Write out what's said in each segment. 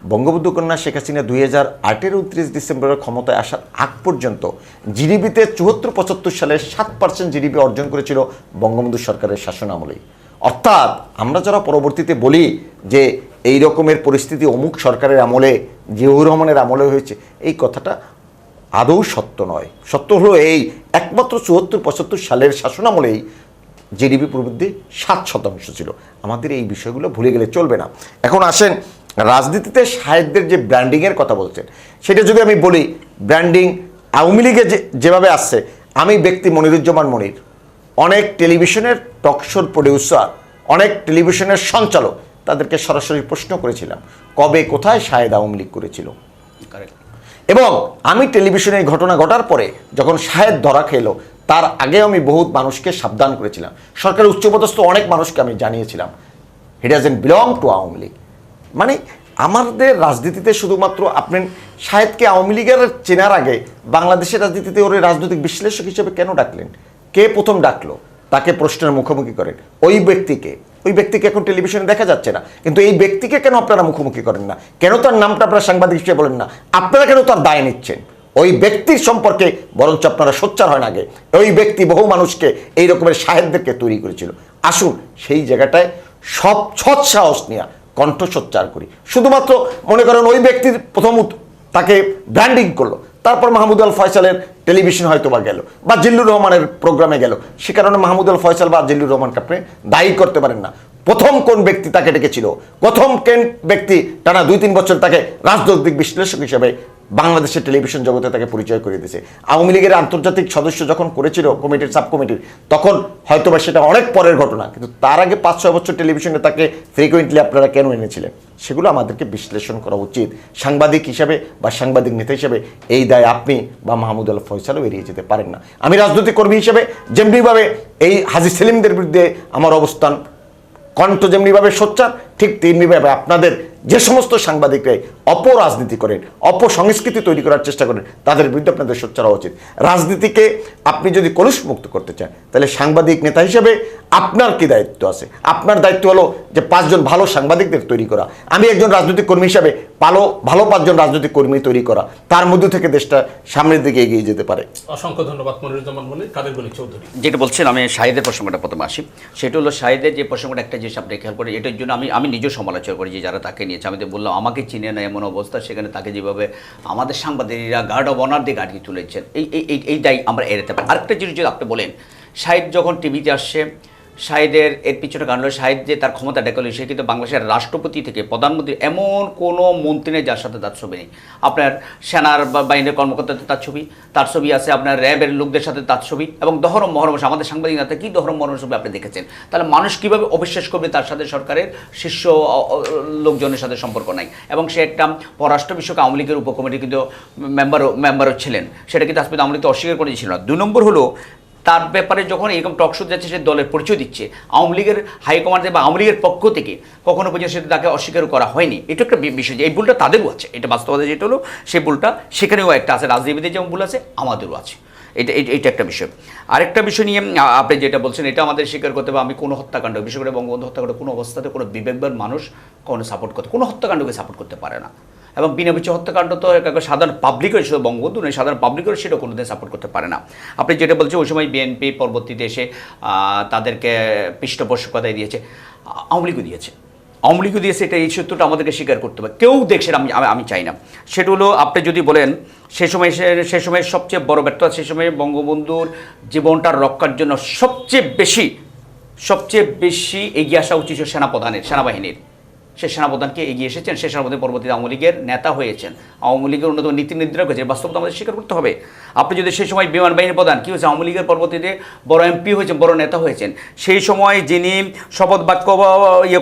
বঙ্গবন্ধু কন্যা শেখ হাসিনা 2008-এর 29 ডিসেম্বরের ক্ষমতায় আসার আগ পর্যন্ত জিডিপিতে 74-75 সালে 7% জিডিপি অর্জন করেছিল বঙ্গবন্ধু সরকারের শাসন আমলেই। অর্থাৎ আমরা যারা পরবর্তীতে বলি যে এই রকমের পরিস্থিতি অমুক সরকারের আমলে, জিয়াউর রহমানের আমলে হয়েছে, এই কথাটা আদৌ সত্য নয়। সত্য হলো এই একমাত্র 74-75 সালের শাসন আমলেই জিডিপি প্রবৃদ্ধি 7% ছিল। আমাদের এই বিষয়গুলো ভুলে গেলে চলবে না। এখন আসেন রাজনীতিতে শাহেদদের যে ব্র্যান্ডিংয়ের কথা বলছেন, সেটা যদি আমি বলি, ব্র্যান্ডিং আওয়ামী লীগে যেভাবে আসছে, আমি ব্যক্তি মনিরুজ্জামান মনির, অনেক টেলিভিশনের টকশোর প্রডিউসার, অনেক টেলিভিশনের সঞ্চালক, তাদেরকে সরাসরি প্রশ্ন করেছিলাম কবে কোথায় শাহেদ আওয়ামী লীগ করেছিল। এবং আমি টেলিভিশনে এই ঘটনা ঘটার পরে যখন শাহেদ ধরা খেলো, তার আগে আমি বহুত মানুষকে সাবধান করেছিলাম, সরকারের উচ্চপদস্থ অনেক মানুষকে আমি জানিয়েছিলাম he doesn't belong to Awami League. মানে আমাদের রাজনীতিতে শুধুমাত্র আপনি শাহেদকে আওয়ামী লীগের চেনার আগে বাংলাদেশের রাজনীতিতে ওর রাজনৈতিক বিশ্লেষক হিসেবে কেন ডাকলেন? কে প্রথম ডাকলো? তাকে প্রশ্নের মুখোমুখি করেন। ওই ব্যক্তিকে এখন টেলিভিশনে দেখা যাচ্ছে না, কিন্তু এই ব্যক্তিকে কেন আপনারা মুখোমুখি করেন না? কেন তার নামটা আপনারা সাংবাদিক হিসেবে বলেন না? আপনারা কেন তার দায় নিচ্ছেন? ওই ব্যক্তির সম্পর্কে বরঞ্চ আপনারা সোচ্চার হয় না আগে। ওই ব্যক্তি বহু মানুষকে এই রকমের শাহেদদেরকে তৈরি করেছিল। আসুন সেই জায়গাটায় সব সৎসাহস নিয়ে কণ্ঠ সোচ্চার করি। শুধুমাত্র মনে করেন ওই ব্যক্তির প্রথম তাকে ব্র্যান্ডিং করলো, তারপর মাহমুদ আল ফয়সালের টেলিভিশন হয়তো বা গেল, বা জিল্লুর রহমানের প্রোগ্রামে গেল, সে কারণে মাহমুদ আল ফয়সাল বা জিল্লুর রহমানকে আপনি দায়ী করতে পারেন না। প্রথম কোন ব্যক্তি তাকে ডেকেছিল? প্রথম কোন ব্যক্তি টানা 2-3 বছর তাকে রাজনৈতিক বিশ্লেষক হিসেবে বাংলাদেশের টেলিভিশন জগতে তাকে পরিচয় করে দিয়েছে? আওয়ামী লীগের আন্তর্জাতিক সদস্য যখন করেছিল কমিটির, সাব কমিটির, তখন হয়তোবা সেটা অনেক পরের ঘটনা, কিন্তু তার আগে 5-6 বছর টেলিভিশনে তাকে ফ্রিকুয়েন্টলি আপনারা কেন এনেছিলেন? সেগুলো আমাদেরকে বিশ্লেষণ করা উচিত। সাংবাদিক হিসাবে বা সাংবাদিক নেতা হিসেবে এই দায় আপনি বা মাহমুদ আল ফয়সালও এড়িয়ে যেতে পারেন না। আমি রাজনৈতিক কর্মী হিসেবে যেমনিভাবে এই হাজী সেলিমদের বিরুদ্ধে আমার অবস্থান, কণ্ঠ যেমনিভাবে সোচ্চার, ঠিক তেমনিভাবে আপনাদের যে সমস্ত সাংবাদিকরাই অপরাজনীতি করেন, অপসংস্কৃতি তৈরি করার চেষ্টা করেন, তাদের বিরুদ্ধে আপনাদের সোচ্চার হওয়া উচিত। রাজনীতিকে আপনি যদি কলুষমুক্ত করতে চান, তাহলে সাংবাদিক নেতা হিসেবে আপনার কি দায়িত্ব আছে? আপনার দায়িত্ব হলো যে 5 জন ভালো সাংবাদিকদের তৈরি করা। আমি একজন রাজনৈতিক কর্মী হিসাবে ভালো 5 জন রাজনৈতিক কর্মী তৈরি করা, তার মধ্যে থেকে দেশটা সামনের দিকে এগিয়ে যেতে পারে। অসংখ্য ধন্যবাদ মনিরুজ্জামান মনির। কাদের গনি চৌধুরী, যেটা বলছেন, আমি শাহেদের প্রসঙ্গটা প্রথমে আসি। সেটা হলো শাহেদের যে প্রসঙ্গটা, একটা জিনিস আপনি খেয়াল করে, এটার জন্য আমি নিজেও সমালোচনা করি যে যারা তাকে নিয়েছে। আমি তো বললাম আমাকে চিনে না এমন অবস্থা, সেখানে তাকে যেভাবে আমাদের সাংবাদিকরা গার্ড অব অনার দিয়ে গাড়ি তুলেছেন, এই দায় আমরা এড়াতে পারি। আরেকটা জিনিস যদি আপনি বলেন, শাহেদ যখন টিভিতে আসছে, শাহেদের এর পিছনে কারণ হলো শাহেদ যে তার ক্ষমতা দেখালো, সে কিন্তু বাংলাদেশের রাষ্ট্রপতি থেকে প্রধানমন্ত্রী এমন কোনো মন্ত্রী নেই যার সাথে তার ছবি নেই। আপনার সেনার বাহিনীর কর্মকর্তাদের তার ছবি আছে, আপনার র্যাবের লোকদের সাথে তার ছবি, এবং দহরম মহরম আমাদের সাংবাদিক নেতা কি দহরম মহরম ছবি আপনি দেখেছেন। তাহলে মানুষ কীভাবে অবিশ্বাস করবে তার সাথে সরকারের শীর্ষ লোকজনের সাথে সম্পর্ক নাই? এবং সে একটা পররাষ্ট্র বিষয়ক আওয়ামী লীগের উপকমিটির কিন্তু মেম্বারও ছিলেন, সেটা কিন্তু আসলে আওয়ামী লীগ তো অস্বীকার করে দিয়েছিল না। 2 নম্বর হলো তার ব্যাপারে যখন এরকম টকশো যাচ্ছে, সে দলের পরিচয় দিচ্ছে, আওয়ামী লীগের হাইকমান্ডে বা আওয়ামী লীগের পক্ষ থেকে কখনো পর্যন্ত সেটা তাকে অস্বীকার করা হয়নি। এটা একটা বিষয় যে এই ভুলটা তাদেরও আছে, এটা বাস্তবতা যেটা হলো সেই ভুলটা সেখানেও একটা আছে, রাজনীতিবিদের যেমন ভুল আছে আমাদেরও আছে। এটা একটা বিষয়। আরেকটা বিষয় নিয়ে আপনি যেটা বলছেন, এটা আমাদের স্বীকার করতে হবে। আমি কোনো হত্যাকাণ্ড, বিশেষ করে বঙ্গবন্ধু হত্যাকাণ্ড, কোনো অবস্থাতে কোনো বিবেকবান মানুষ কোনো সাপোর্ট করতে, কোনো হত্যাকাণ্ডকে সাপোর্ট করতে পারে না। এবং বিনা বিচার হত্যাকাণ্ড তো সাধারণ পাবলিকের, শুধু বঙ্গবন্ধু নয়, সাধারণ পাবলিকের সেটা কোনোদিন সাপোর্ট করতে পারে না। আপনি যেটা বলছেন, ওই সময় বিএনপি পরবর্তীতে এসে তাদেরকে পৃষ্ঠপোষকতায় দিয়েছে, আওয়ামী লীগও দিয়েছে, এটা এই সত্যটা আমাদেরকে স্বীকার করতে হবে। কেউ দেখছে আমি চাই না। সেটা হলো আপনি যদি বলেন সে সময় সবচেয়ে বড় ব্যর্থতা, সে সময় বঙ্গবন্ধুর জীবনটা রক্ষার জন্য সবচেয়ে বেশি এগিয়ে আসা উচিত সেনাবাহিনীর। সে সেনাপ্রধানকে এগিয়ে এসেছেন, সে সেনাপ্রধান পরবর্তীতে আওয়ামী লীগের নেতা হয়েছেন, আওয়ামী লীগের অন্যতম নীতি নির্ধারক হয়েছে। বাস্তবতা আমাদের স্বীকার করতে হবে। আপনি যদি সেই সময় বিমান বাহিনীর প্রধান কী হয়েছে, আওয়ামী লীগের পরবর্তীতে বড় এমপি হয়েছেন, বড় নেতা হয়েছেন। সেই সময় যিনি শপথ বাক্য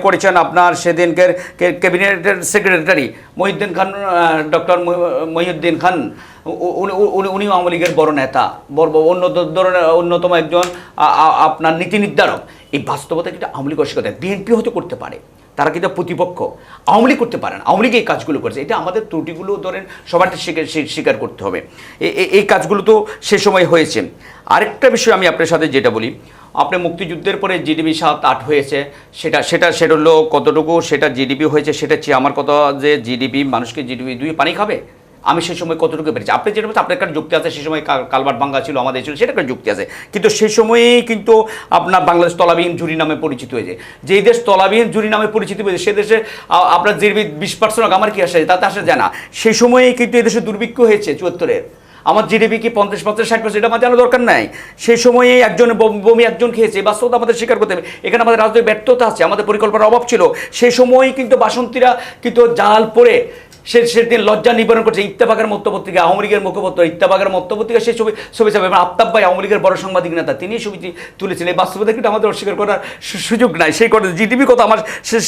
করেছেন আপনার সেদিনকের ক্যাবিনেটের সেক্রেটারি ডক্টর মহিউদ্দিন খান, উনিও আওয়ামী লীগের বড় নেতা, অন্যতম একজন আপনার নীতি নির্ধারক। এই বাস্তবতা কিন্তু আওয়ামী লীগ অস্বীকার, বিএনপি হয়তো করতে পারে, তারা কিন্তু প্রতিপক্ষ, আওয়ামী লীগ করতে পারেন। আওয়ামী লীগ এই কাজগুলো করেছে, এটা আমাদের ত্রুটিগুলো ধরেন সবার স্বীকার করতে হবে। এই কাজগুলো তো সে সময় হয়েছে। আরেকটা বিষয় আমি আপনার সাথে যেটা বলি, আপনি মুক্তিযুদ্ধের পরে জিডিপি 7-8 হয়েছে, সেটা হলো কতটুকু সেটা জিডিপি হয়েছে, সেটা চেয়ে আমার কথা যে জিডিপি মানুষকে জিডিপি দুই পানি খাবে, আমি সেই সময় কতটুকু পেরেছি। আপনি যেটা বলছেন আপনার একটা যুক্তি আছে, সেই সময় কালভার্ট ভাঙ্গা ছিল, আমাদের ছিল, সেটা একটা যুক্তি আছে, কিন্তু সেই সময়েই কিন্তু আপনার বাংলাদেশ তলাবিহীন ঝুড়ি নামে পরিচিত হয়েছে। যেই দেশ তলাবিহীন ঝুড়ি নামে পরিচিত হয়েছে সে দেশে আপনার জিডিপি 20% আমার কি আসে, তাতে আসা যায় না। সেই সময়েই কিন্তু এদেশে দুর্ভিক্ষ হয়েছে 74-এর। আমার জিডিপি কি 50%, 60%, এটা আমার জানা দরকার নাই। সেই সময়ে একজন বমি একজন খেয়েছে, বাস্তবতা আমাদের স্বীকার করতে হবে। এখানে আমাদের রাজনৈতিক ব্যর্থতা আছে, আমাদের পরিকল্পনার অভাব ছিল। সেই সময়ই কিন্তু বাসন্তীরা কিন্তু জাল পড়ে সেদিন লজ্জা নিবারণ করছে। ইত্তেফাকের মধ্যপত্রিকা, আওয়ামী লীগের মুখপত্র ইত্তেফাকের মধ্যপত্রিকা সেই ছবি ছাপে, এবং আফতাব ভাই আওয়ামী লীগের বড় সাংবাদিক নেতা, তিনি ছবিটি তুলেছিলেন। এই বাস্তবতা কিন্তু আমাদের অস্বীকার করার সুযোগ নাই। সেই কথা জিডিপি কথা আমার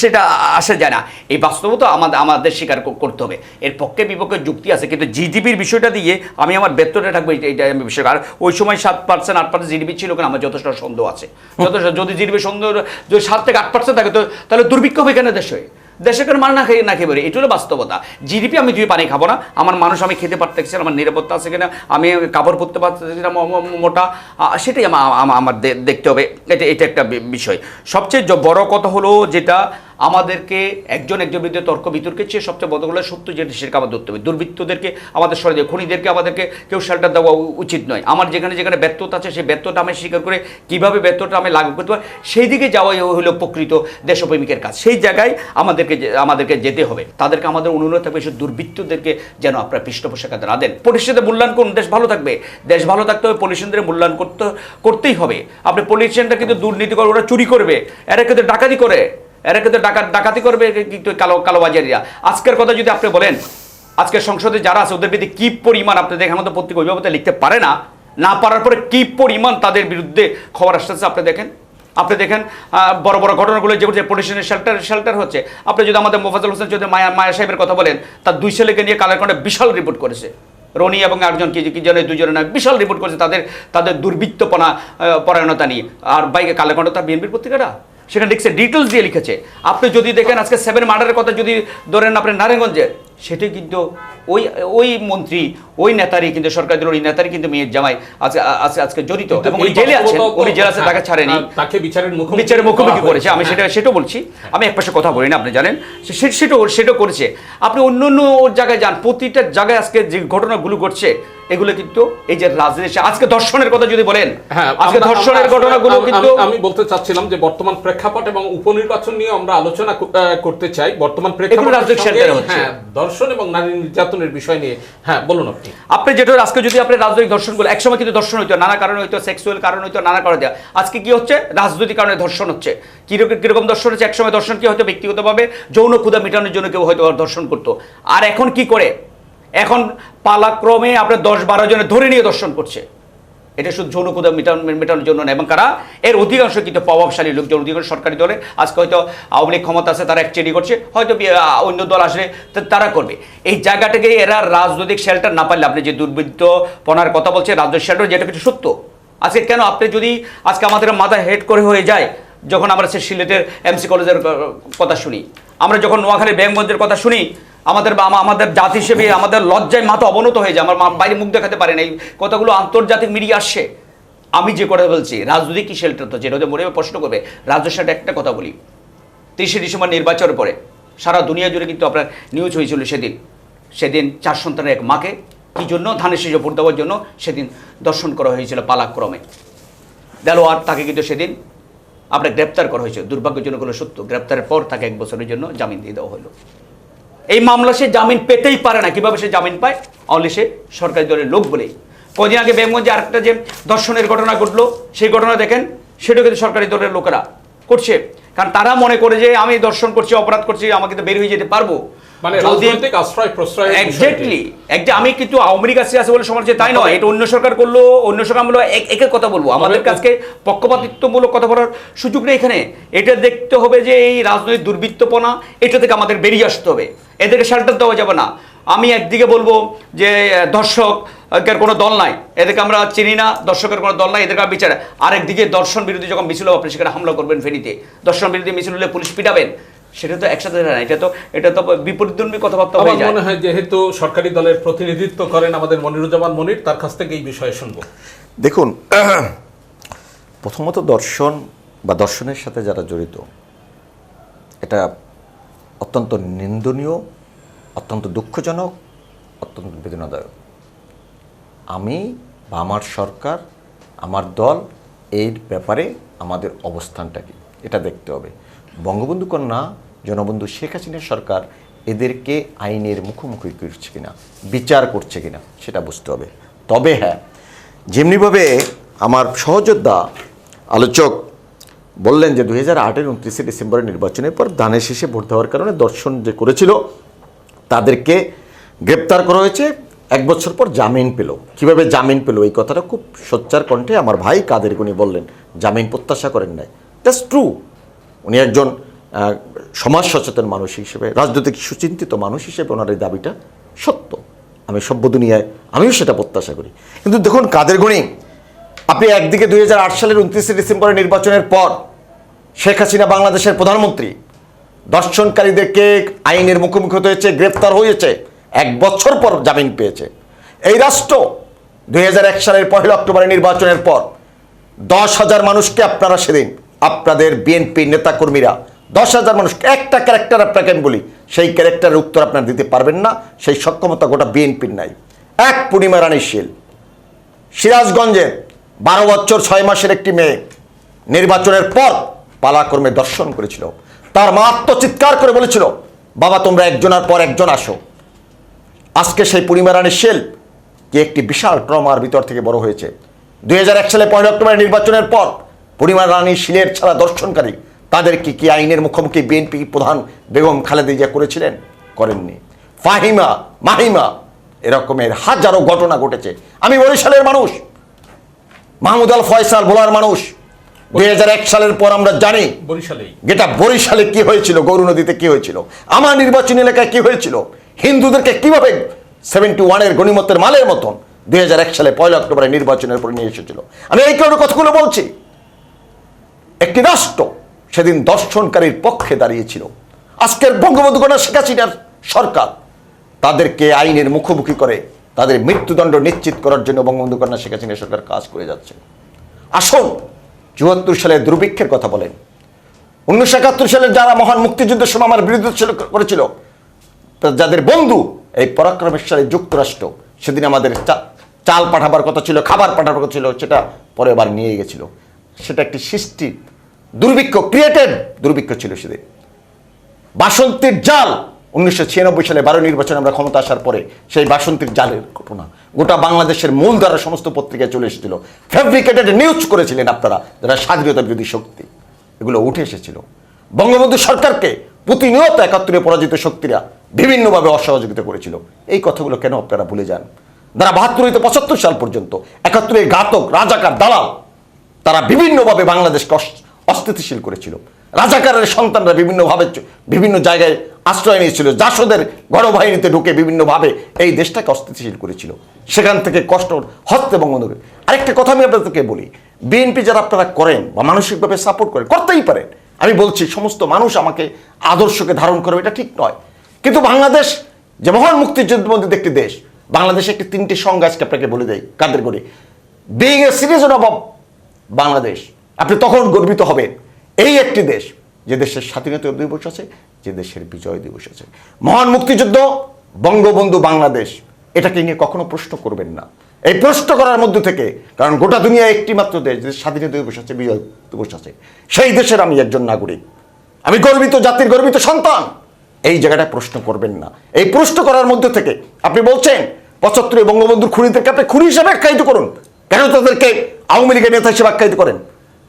সেটা আসা যায় না। এই বাস্তবতা আমাদের স্বীকার করতে হবে। এর পক্ষে বিপক্ষে যুক্তি আছে, কিন্তু জিডিপির বিষয়টা দিয়ে আমি আমার ব্যর্থতা থাকবো, এইটা আমি বিষয়। আর ওই সময় 7%, 8% জিডিপি ছিল, কেন আমার যথেষ্ট সন্দেহ আছে। যথেষ্ট যদি জিডিপি সন্দেহ যদি 7 থেকে 8% থাকে, তো তাহলে দুর্ভিক্ষ হবে কেন দেশে? দেশে কেন মান না খেয়ে বেরোয়? এটা হলো বাস্তবতা। জিডিপি আমি দুই পানি খাবো না, আমার মানুষ আমি খেতে পারতেছি, আমার নিরাপত্তা আছে কিনা, আমি কাপড় পরতে পারতেছি না মোটা, সেটাই আমার দেখতে হবে। এটা একটা বিষয়। সবচেয়ে বড় কথা হলো যেটা আমাদেরকে একজন বিরুদ্ধে তর্ক বিতর্কের চেয়ে সবচেয়ে বড় হলো সত্য, যেটা সেটাকে আমাদের ধরতে হবে। দুর্বৃত্তদেরকে আমাদের সরে দিয়ে, খনিদেরকে আমাদেরকে কেউ শেল্টার দেওয়া উচিত নয়। আমার যেখানে ব্যর্থতা আছে, সেই ব্যর্থতা আমি স্বীকার করে কীভাবে ব্যর্থতা আমি লাগু করতে পারি, সেই দিকে যাওয়াই হলো প্রকৃত দেশপ্রেমিকের কাজ। সেই জায়গায় আমাদেরকে যেতে হবে। তাদেরকে আমাদের অনুরোধ থাকবে, সেই দুর্বৃত্তদেরকে যেন আপনারা পৃষ্ঠপোষকতা না দেন। পলিটিশিয়ানদের মূল্যায়ন করুন, দেশ ভালো থাকবে। দেশ ভালো থাকতে হবে, পলিটিশিয়ানদের মূল্যায়ন করতেই হবে। আপনি পলিটিশিয়ানরা কিন্তু দুর্নীতি করে, ওরা চুরি করবে, এরা কিন্তু ডাকাতি করে, এরা কিন্তু ডাকাতি করবে, কিন্তু কালোবাজারিরা। আজকের কথা যদি আপনি বলেন, আজকের সংসদে যারা আছে ওদের বিরুদ্ধে কি পরিমাণ, আপনি দেখেন আমাদের পত্রিকা অভিভাবকতা লিখতে পারে না পারার পরে কি পরিমাণ তাদের বিরুদ্ধে খবর আসতেছে আপনি দেখেন বড় বড় ঘটনাগুলো যে পলিটিশিয়ানের শেল্টার হচ্ছে। আপনি যদি আমাদের মোফাজ্জল হোসেন যদি মায়া সাহেবের কথা বলেন, তার 2 ছেলেকে নিয়ে কালেরকন্ডে বিশাল রিপোর্ট করেছে। রনি এবং একজন কি জনের 2 জনের বিশাল রিপোর্ট করেছে তাদের দুর্বৃত্তপনা পরায়ণতা নিয়ে। আর বাইকে কালেরকন্ড তার বিএনপির পত্রিকাটা সেখানে লিখছে, ডিটেলস দিয়ে লিখেছে। আপনি যদি দেখেন আজকে 7 মার্ডারের কথা যদি ধরেন আপনি নারায়ণগঞ্জের, সেটি কিন্তু ওই মন্ত্রী, ওই নেতারই কিন্তু সরকার দলের ওই নেতারই কিন্তু মেয়ের জামাই আজকে জড়িত, এবং উনি জেলে আছেন, উনি জেলে আছে, তাকে ছাড়েনি, তাকে বিচারের মুখোমুখি করেছে। আমি সেটাও বলছি, আমি এক পাশে কথা বলি না, আপনি জানেন, সেটাও করেছে। আপনি অন্য জায়গায় যান, প্রতিটা জায়গায় আজকে যে ঘটনাগুলো ঘটছে, এগুলো কিন্তু এই যে রাজনীতি, আজকে ধর্ষণের কথা যদি বলেন, আজকে ধর্ষণের ঘটনাগুলো কিন্তু আমি বলতে চাচ্ছিলাম যে বর্তমান প্রেক্ষাপট এবং উপনির্বাচন নিয়ে আমরা আলোচনা করতে চাই। বর্তমান প্রেক্ষাপট ধর্ষণ এবং নারী নির্যাতনের বিষয় নিয়ে বলুন আপনি যেটা আজকে যদি আপনি রাজনৈতিক ধর্ষণগুলো, একসময় কিন্তু ধর্ষণ হইতো নানা কারণে, হইতো সেক্সুয়াল কারণ, হইতো নানা কারণে। আজকে কি হচ্ছে? রাজনৈতিক কারণে ধর্ষণ হচ্ছে। কিরকম ধর্ষণ হচ্ছে? একসময় ধর্ষণ কি হয়তো ব্যক্তিগতভাবে যৌন ক্ষুধা মেটানোর জন্য কেউ হয়তো ধর্ষণ করতো, আর এখন কি করে? এখন পালাক্রমে আপনার 10-12 জনে ধরে নিয়ে দর্শন করছে। এটা শুধু যৌন ক্ষুধা মেটানোর জন্য না, এবং কারা এর অধিকাংশ কিন্তু প্রভাবশালী লোকজন, অধিকাংশ সরকারি দলে। আজকে হয়তো আওয়ামী লীগ ক্ষমতা আছে, তারা একচেটি করছে, হয়তো অন্য দল আসলে তারা করবে। এই জায়গাটাকে এরা রাজনৈতিক শেল্টার না পারলে, আপনি যে দুর্বৃত্তপনার কথা বলছে, রাজনৈতিক শেল্টার, যেটা কিছু সত্য। আজকে কেন আপনি যদি আজকে আমাদের মাথা হেড করে হয়ে যায়, যখন আমরা সে সিলেটের এমসি কলেজের কথা শুনি, আমরা যখন নোয়াখালীর ব্যাংকগঞ্জের কথা শুনি, আমাদের জাতি হিসেবে আমাদের লজ্জায় মাথা অবনত হয়ে যায়। আমার বাইরে মুখ দেখাতে পারে না, এই কথাগুলো আন্তর্জাতিক মিডিয়া আসছে। আমি যে কথা বলছি, রাজনৈতিক কি শেল্টার? তো যেটা মনে প্রশ্ন করবে, রাজ্যের সাথে একটা কথা বলি, 30শে ডিসেম্বর নির্বাচনের পরে সারা দুনিয়া জুড়ে কিন্তু আপনার নিউজ হয়েছিল। সেদিন 4 সন্তানের এক মাকে কি জন্য? ধানের শীষে ভোট দেওয়ার জন্য সেদিন দর্শন করা হয়েছিল পালাক্রমে। দেলোয়ার, তাকে কিন্তু সেদিন আপনার গ্রেপ্তার করা হয়েছিল। দুর্ভাগ্যজনক হলো সত্য, গ্রেপ্তারের পর তাকে 1 বছরের জন্য জামিন দিয়ে দেওয়া হলো। এই মামলা সে জামিন পেতেই পারে না। কিভাবে সে জামিন পায়? অনলি সে সরকারি দলের লোক বলেই। কদিন আগে বেগমগঞ্জে আরেকটা যে ধর্ষণের ঘটনা ঘটলো, সেই ঘটনা দেখেন, সেটাও কিন্তু সরকারি দলের লোকেরা করছে। কারণ তারা মনে করে যে আমি দর্শন করছি, অপরাধ করছি, আমাকে তো বের হয়ে যেতে পারবো। মানে রাজনৈতিক আশ্রয় প্রশ্রয়। এক্স্যাক্টলি। আমি কিন্তু আওয়ামী লীগ আছে বলে সমাজে তাই নয়, এটা অন্য সরকার করলো, অন্য সরকার বললো, একের কথা বলবো। আমাদের কাছে পক্ষপাতিত্বমূলক কথা বলার সুযোগ নেই এখানে। এটা দেখতে হবে যে এই রাজনৈতিক দুর্বৃত্তপনা, এটা থেকে আমাদের বেরিয়ে আসতে হবে। এদেরকে শেল্টার দেওয়া যাবে না। আমি একদিকে বলবো যে দর্শকের কোনো দল নাই, এদেরকে আমরা চিনি না, দর্শকের কোনো দল নাই, এদেরকে বিচার। আরেকদিকে দর্শন বিরোধী যখন মিছিল, আপনি সেখানে হামলা করবেন ফেনীতে, দর্শন বিরোধী মিছিল হলে পুলিশ পিটাবেন, সেটা তো একসাথে না, এটা তো বিপরীতধর্মী কথাবার্তা হয়ে যায়। আমার মনে হয় যেহেতু সরকারি দলের প্রতিনিধিত্ব করেন আমাদের মনিরুজ্জামান মনির, তার কাছ থেকে এই বিষয়ে শুনবো। দেখুন, প্রথমত দর্শন বা দর্শনের সাথে যারা জড়িত, এটা অত্যন্ত নিন্দনীয়, অত্যন্ত দুঃখজনক, অত্যন্ত বেদনাদায়ক। আমি বা আমার সরকার, আমার দল এর ব্যাপারে আমাদের অবস্থানটা কি এটা দেখতে হবে। বঙ্গবন্ধু কন্যা জনবন্ধু শেখ হাসিনার সরকার এদেরকে আইনের মুখোমুখি করছে কিনা, বিচার করছে কিনা সেটা বুঝতে হবে। তবে হ্যাঁ, যেমনিভাবে আমার সহযোদ্ধা আলোচক বললেন যে 2008-এর 29শে ডিসেম্বরের নির্বাচনের পর ধানের শীষে ভোট দেওয়ার কারণে দর্শন যে করেছিল তাদেরকে গ্রেপ্তার করা হয়েছে, 1 বছর পর জামিন পেল। কিভাবে জামিন পেল এই কথাটা খুব সোচ্চার কণ্ঠে আমার ভাই কাদের গনি বললেন, জামিন প্রত্যাশা করেন নাই। That's true. উনি একজন সমাজ সচেতন মানুষ হিসেবে, রাজনৈতিক সুচিন্তিত মানুষ হিসেবে ওনার এই দাবিটা সত্য। আমি সভ্য দুনিয়ায় আমিও সেটা প্রত্যাশা করি। কিন্তু দেখুন কাদের গনি, আপনি একদিকে 2008 সালের 29শে ডিসেম্বরের নির্বাচনের পর শেখ হাসিনা বাংলাদেশের প্রধানমন্ত্রী, দর্শনকারীদেরকে আইনের মুখোমুখি হতে হয়েছে, গ্রেপ্তার হয়েছে, 1 বছর পর জামিন পেয়েছে। এই রাষ্ট্র 2001 সালের 1 অক্টোবরের নির্বাচনের পর 10,000 মানুষকে আপনারা সেদিন, আপনাদের বিএনপি নেতাকর্মীরা 10,000 মানুষকে, একটা ক্যারেক্টার আপনাকে আমি বলি, সেই ক্যারেক্টারের উত্তর আপনারা দিতে পারবেন না, সেই সক্ষমতা গোটা বিএনপির নাই। এক পূর্ণিমা রানী শীল, সিরাজগঞ্জের 12 বছর 6 মাসের একটি মেয়ে নির্বাচনের পর পালাক্রমে দর্শন করেছিল। তার মা আত্মচিৎকার করে বলেছিল, বাবা তোমরা একজনের পর একজন আসো। আজকে সেই পূর্ণিমা রানী শীল কি একটি বিশাল ট্রমার ভিতর থেকে বড় হয়েছে। 2001 সালে 1 অক্টোবর নির্বাচনের পর পূর্ণিমা রানী শীলের ছাড়া দর্শনকারী তাদেরকে কি আইনের মুখোমুখি বিএনপি প্রধান বেগম খালেদা জিয়া করেছিলেন? করেননি। ফাহিমা, মাহিমা, এরকমের হাজারো ঘটনা ঘটেছে। আমি বরিশালের মানুষ, মাহমুদ আল ফয়সাল ভোলার মানুষ। 2001 সালের পর আমরা জানি বরিশালে কি হয়েছিল, গৌর নদীতে কি হয়েছিল, আমার নির্বাচনী এলাকায় কি হয়েছিল, হিন্দুদেরকে কিভাবে 71-এর গণিমতের মালের মতন 2001 সালে 1 অক্টোবরের নির্বাচনের পর নিয়ে এসেছিল। আমি এই কারণে কথাগুলো বলছি। একটি রাষ্ট্র সেদিন দর্শনকারীর পক্ষে দাঁড়িয়েছিল। আজকের বঙ্গবন্ধু কন্যা শেখ হাসিনার সরকার তাদেরকে আইনের মুখোমুখি করে তাদের মৃত্যুদণ্ড নিশ্চিত করার জন্য বঙ্গবন্ধু কন্যা শেখ হাসিনা সরকার কাজ করে যাচ্ছে। আসুন 74 সালের দুর্ভিক্ষের কথা বলেন, 1971 সালে যারা মহান মুক্তিযুদ্ধের সময় আমার বিরুদ্ধে করেছিল, যাদের বন্ধু এই পরাক্রমশালী যুক্তরাষ্ট্র, সেদিন আমাদের চাল পাঠাবার কথা ছিল, খাবার পাঠাবার কথা ছিল, সেটা পরে আবার নিয়ে গেছিল। সেটা একটি সৃষ্টি দুর্ভিক্ষ, ক্রিয়েটেড দুর্ভিক্ষ ছিল সেদিন। বাসন্তীর জাল 1996 সালে 12 নির্বাচনে আমরা ক্ষমতা আসার পরে সেই বাসন্তীর জালের ঘটনা গোটা বাংলাদেশের মূলধারা সমস্ত পত্রিকায় চলে এসেছিল। ফ্যাব্রিকেটেড নিউজ করেছিলেন আপনারা যারা স্বাধীনতা বিরোধী শক্তি, এগুলো উঠে এসেছিল। বঙ্গবন্ধু সরকারকে প্রতিনিয়ত 71-এ পরাজিত শক্তিরা বিভিন্নভাবে অসহযোগিতা করেছিল। এই কথাগুলো কেন আপনারা ভুলে যান? যারা 72 থেকে 75 সাল পর্যন্ত 71-এর ঘাতক, রাজাকার, দালাল, তারা বিভিন্নভাবে বাংলাদেশকে অস্থিতিশীল করেছিল। রাজাকারের সন্তানরা বিভিন্নভাবে বিভিন্ন জায়গায় আশ্রয় নিয়েছিল, জাসদের গণবাহিনীতে ঢুকে বিভিন্নভাবে এই দেশটাকে অস্থিতিশীল করেছিল। সেখান থেকে কষ্ট হচ্ছে বঙ্গবন্ধু। আরেকটা কথা আমি আপনাদেরকে বলি, বিএনপি যারা আপনারা করেন বা মানসিকভাবে সাপোর্ট করেন, করতেই পারেন। আমি বলছি সমস্ত মানুষ আমাকে আদর্শকে ধারণ করবে এটা ঠিক নয়, কিন্তু বাংলাদেশ যে মহান মুক্তিযুদ্ধের মধ্যে একটি দেশ, বাংলাদেশে একটি 3টি সংজ্ঞা আজকে আপনাকে বলে দেয় কাদের করে। Being a citizen of Bangladesh, আপনি তখন গর্বিত হবেন এই একটি দেশ যে দেশের স্বাধীনতা দিবস আছে, যে দেশের বিজয় দিবস আছে। মহান মুক্তিযুদ্ধ, বঙ্গবন্ধু, বাংলাদেশ, এটাকে নিয়ে কখনো প্রশ্ন করবেন না। এই প্রশ্ন করার মধ্যে থেকে, কারণ গোটা দুনিয়া একটি মাত্র দেশ যে স্বাধীনতা দিবস আছে, বিজয় দিবস আছে, সেই দেশের আমি একজন নাগরিক, আমি গর্বিত, জাতির গর্বিত সন্তান। এই জায়গাটা প্রশ্ন করবেন না। এই প্রশ্ন করার মধ্যে থেকে আপনি বলছেন 75-এ বঙ্গবন্ধুর খুনিদেরকে আপনি খুনি হিসেবে আখ্যায়িত করুন, কেন তাদেরকে আওয়ামী লীগের নেতা হিসেবে আখ্যায়িত করেন?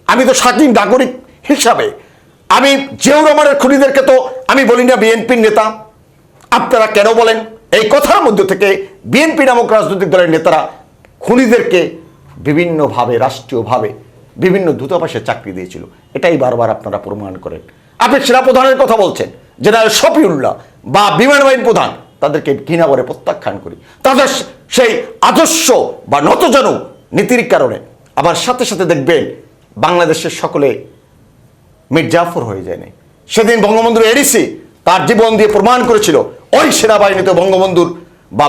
আমি তো স্বাধীন নাগরিক হিসাবে, আমি জিয়াউর রহমানের খুনিদেরকে তো আমি বলি না বিএনপির নেতা, আপনারা কেন বলেন? এই কথার মধ্যে থেকে বিএনপি নামক রাজনৈতিক দলের নেতারা খুনিদেরকে বিভিন্নভাবে, রাষ্ট্রীয়ভাবে বিভিন্ন দূতাবাসে চাকরি দিয়েছিল। এটাই বারবার আপনারা প্রমাণ করেন। আপনি সেনাপ্রধানের কথা বলছেন, জেনারেল শফিউল্লাহ বা বিমান বাহিনী প্রধান, তাদেরকে ঘৃণা করে প্রত্যাখ্যান করি তাদের সেই আদর্শ বা নতজানু নীতির কারণে। আবার সাথে সাথে দেখবেন বাংলাদেশের সকলে মির্জাফর হয়ে যায়নি। সেদিন বঙ্গবন্ধুর এডিসি তার জীবন দিয়ে প্রমাণ করেছিল ওই সেনাবাহিনীতে বঙ্গবন্ধুর বা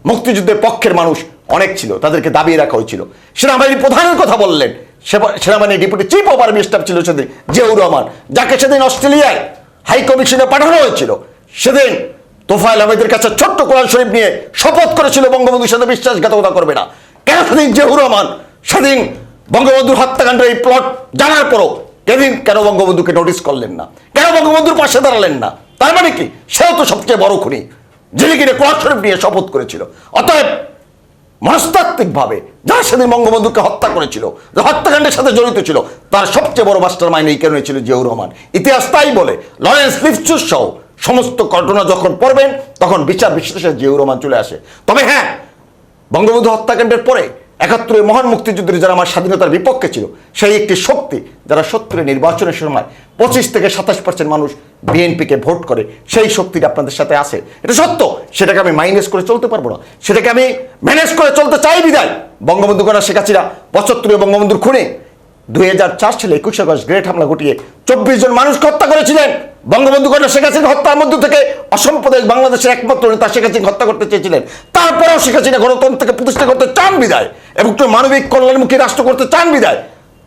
মুক্তিযুদ্ধের পক্ষের মানুষ অনেক ছিল, তাদেরকে দাবিয়ে রাখা হয়েছিল। সেনাবাহিনী প্রধানের কথা বললেন, সেনাবাহিনী deputy chief of army staff ছিল সেদিন জিয়াউর রহমান, যাকে সেদিন অস্ট্রেলিয়ায় হাই কমিশনে পাঠানো হয়েছিল। সেদিন তোফায়েল আহমেদের কাছে ছোট্ট কোরআন শরীফ নিয়ে শপথ করেছিল বঙ্গবন্ধুর সাথে বিশ্বাসঘাতকতা করবে না। কেন সেদিন জিয়াউর রহমান সেদিন বঙ্গবন্ধুর হত্যাকাণ্ডের এই প্লট জানার পরও কেন বঙ্গবন্ধুকে নোটিস করলেন না, কেন বঙ্গবন্ধুর পাশে দাঁড়ালেন না? তার মানে কি সেও তো সবচেয়ে বড় খুনি, যিনি কিনে কোরআন শরীফ নিয়ে শপথ করেছিল। অতএব মনস্তাত্ত্বিকভাবে যারা সেদিন বঙ্গবন্ধুকে হত্যা করেছিল, যারা হত্যাকাণ্ডের সাথে জড়িত ছিল, তার সবচেয়ে বড় মাস্টার মাইন্ড এই কারণে ছিল জিয়াউর রহমান। ইতিহাস তাই বলে, লরেন্স লিপচুস সহ সমস্ত ঘটনা যখন পড়বেন তখন বিচার বিশ্লেষণে জিয়াউর রহমান চলে আসে। তবে হ্যাঁ, বঙ্গবন্ধু হত্যাকাণ্ডের পরে ৭১ মহান মুক্তিযুদ্ধের যারা আমার স্বাধীনতার বিপক্ষে ছিল, সেই একটি শক্তি যারা ৭০ নির্বাচনের সময় ২৫ থেকে ২৭% মানুষ বিএনপিকে ভোট করে, সেই শক্তিটা আপনাদের সাথে আছে, এটা সত্য। সেটাকে আমি মাইনাস করে চলতে পারবো না, সেটাকে আমি ম্যানেজ করে চলতে চাই। বিদায় বঙ্গবন্ধু কন্যা শেখ হাসিনা ৭৫ বঙ্গবন্ধুর খুনে ২০০৪ সালে ২১ আগস্ট গ্রেট হামলা ঘটিয়ে ২৪ জন মানুষকে হত্যা করেছিলেন। বঙ্গবন্ধু কন্যা শেখ হাসিনা হত্যার মধ্য থেকে অসাম্প্রদায়িক বাংলাদেশের একমাত্র নেতা শেখ হাসিনা হত্যা করতে চেয়েছিলেন। তারপরেও শেখ হাসিনা গণতন্ত্রকে প্রতিষ্ঠা করতে চান বিদায় এবং মানবিক কল্যাণমুখী রাষ্ট্র করতে চান বিদায়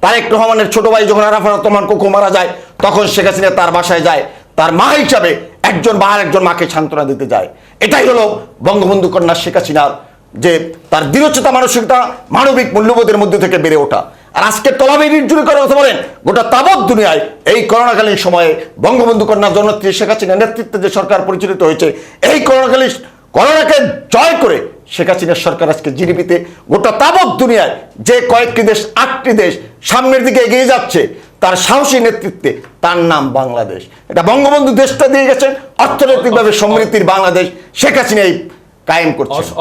তারেক রহমানের ছোট ভাই যখন আরাফাত রহমান কোকো মারা যায়, তখন শেখ হাসিনা তার বাসায় যায়, তার মা হিসাবে একজন মাকে সান্ত্বনা দিতে যায়। এটাই হলো বঙ্গবন্ধু কন্যা শেখ হাসিনার যে তার দৃঢ়চেতা মানসিকতা, মানবিক মূল্যবোধের মধ্যে থেকে বেড়ে ওঠা। আর আজকে তলাবি নির্জুরি করার কথা বলেন, গোটা তাবৎ দুনিয়ায় এই করোনাকালীন সময়ে বঙ্গবন্ধু কন্যা জননেত্রী শেখ হাসিনার নেতৃত্বে যে সরকার পরিচালিত হয়েছে, এই করোনাকে জয় করে শেখ হাসিনার সরকার আজকে জিডিপিতে গোটা তাবৎ দুনিয়ায় যে কয়েকটি দেশ, 8টি দেশ সামনের দিকে এগিয়ে যাচ্ছে, তার সাহসী নেতৃত্বে, তার নাম বাংলাদেশ। এটা বঙ্গবন্ধু দেশটা দিয়ে গেছেন, অর্থনৈতিকভাবে সমৃদ্ধির বাংলাদেশ শেখ হাসিনা কায়েম করছে।